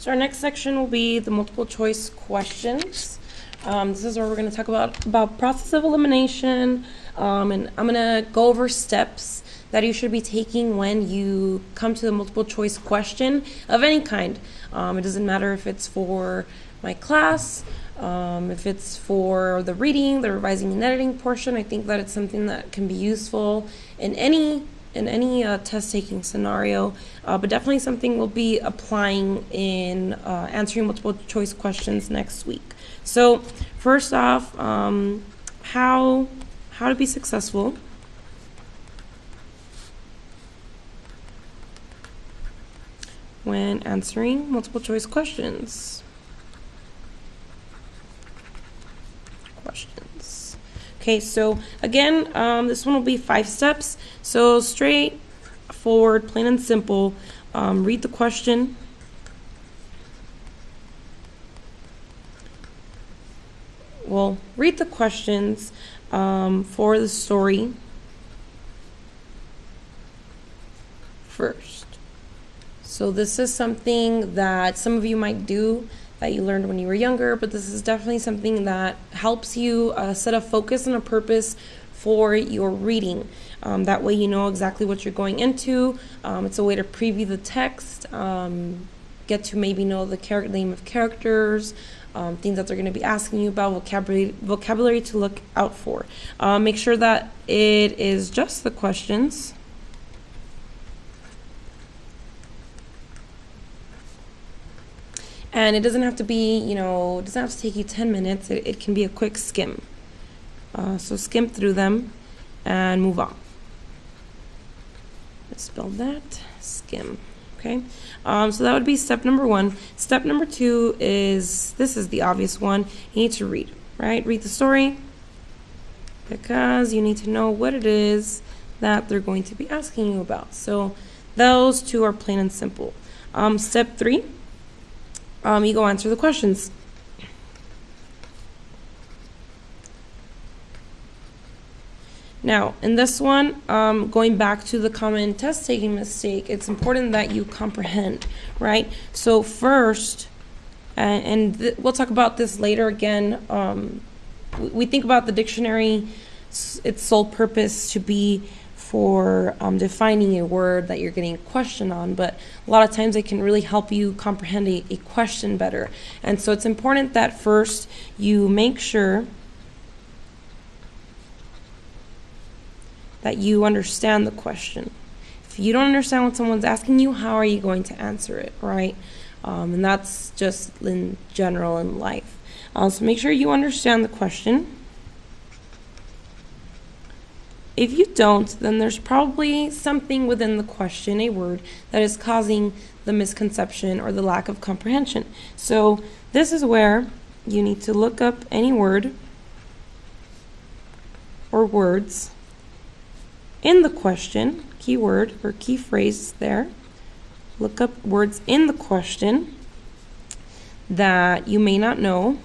So our next section will be the multiple choice questions. This is where we're going to talk about process of elimination, and I'm going to go over steps that you should be taking when you come to the multiple choice question of any kind. It doesn't matter if it's for my class, if it's for the reading, the revising and editing portion. I think that it's something that can be useful in any test-taking scenario, but definitely something we'll be applying in answering multiple choice questions next week. So first off, how to be successful. When answering multiple choice questions. Okay, so again, this one will be 5 steps. So straightforward, plain and simple. Read the question. Well, read the questions for the story first. So this is something that some of you might do that you learned when you were younger, but this is definitely something that helps you set a focus and a purpose for your reading. That way you know exactly what you're going into. It's a way to preview the text, get to maybe know the name of characters, things that they're going to be asking you about, vocabulary to look out for. Make sure that it is just the questions. And it doesn't have to be, it doesn't have to take you 10 minutes. It can be a quick skim. So skim through them and move on. Let's spell that, skim. Okay, so that would be step number 1. Step number 2 is, this is the obvious one. You need to read, right? Read the story because you need to know what it is that they're going to be asking you about. So those 2 are plain and simple. Step 3. You go answer the questions. Now, in this one, going back to the common test-taking mistake, it's important that you comprehend, right? So first, we'll talk about this later again, we think about the dictionary, its sole purpose to be for defining a word that you're getting a question on, but a lot of times it can really help you comprehend a question better. And so it's important that first you make sure that you understand the question. If you don't understand what someone's asking you, how are you going to answer it, right? And that's just in general in life. So make sure you understand the question. If you don't, then there's probably something within the question, a word, that is causing the misconception or the lack of comprehension. So this is where you need to look up any word or words in the question, keyword or key phrase there. Look up words in the question that you may not know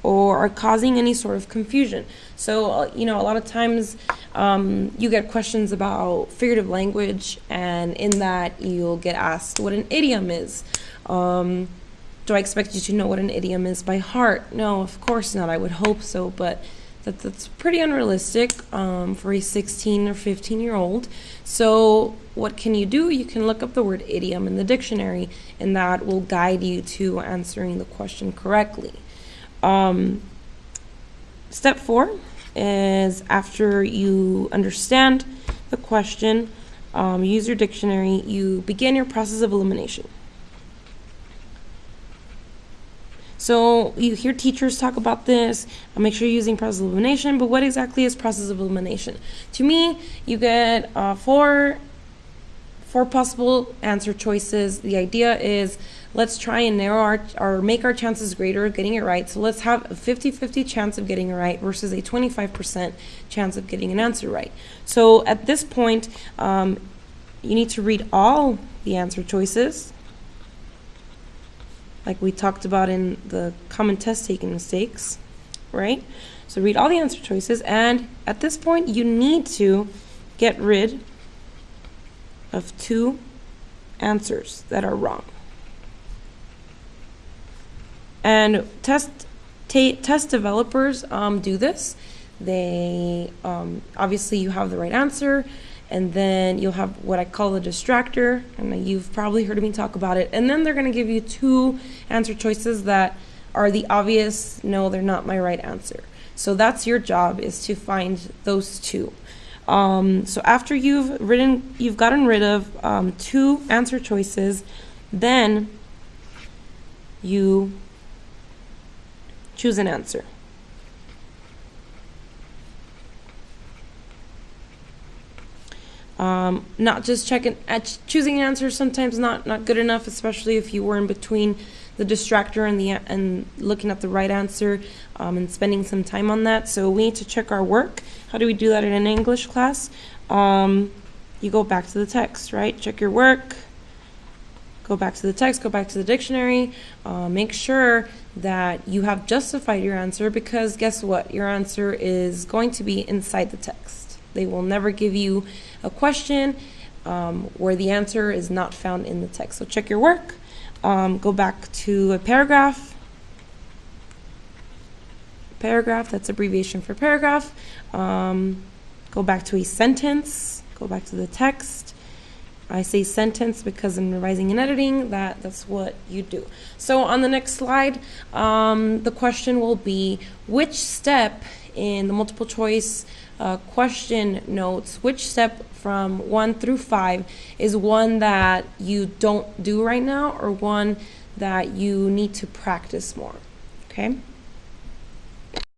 or are causing any sort of confusion. So, a lot of times you get questions about figurative language, and in that you'll get asked what an idiom is. Do I expect you to know what an idiom is by heart? No, of course not. I would hope so, but that's pretty unrealistic for a 16 or 15-year-old. So what can you do? You can look up the word idiom in the dictionary, and that will guide you to answering the question correctly. Step 4 is, after you understand the question, use your dictionary, you begin your process of elimination. So you hear teachers talk about this. Make sure you're using process of elimination, but what exactly is process of elimination? To me, you get four possible answer choices. The idea is, let's try and narrow or make our chances greater of getting it right. So let's have a 50-50 chance of getting it right versus a 25% chance of getting an answer right. So at this point, you need to read all the answer choices, like we talked about in the common test-taking mistakes, right? So read all the answer choices, and at this point, you need to get rid of 2 answers that are wrong. And test developers do this. They obviously you have the right answer, and then you'll have what I call a distractor, and you've probably heard me talk about it. And then they're going to give you two answer choices that are the obvious, no, they're not my right answer. So that's your job, is to find those two. So after you've gotten rid of two answer choices, then you choose an answer. Not just choosing an answer sometimes not good enough, especially if you were in between the distractor and looking at the right answer and spending some time on that. So we need to check our work. How do we do that in an English class? You go back to the text, right? Check your work. Go back to the text, go back to the dictionary, make sure that you have justified your answer, because guess what? Your answer is going to be inside the text. They will never give you a question where the answer is not found in the text. So check your work, go back to a paragraph. Paragraph, that's abbreviation for paragraph. Go back to a sentence, go back to the text. I say sentence because in revising and editing, that's what you do. So on the next slide, the question will be, which step in the multiple choice question notes, which step from 1 through 5 is one that you don't do right now, or one that you need to practice more, okay?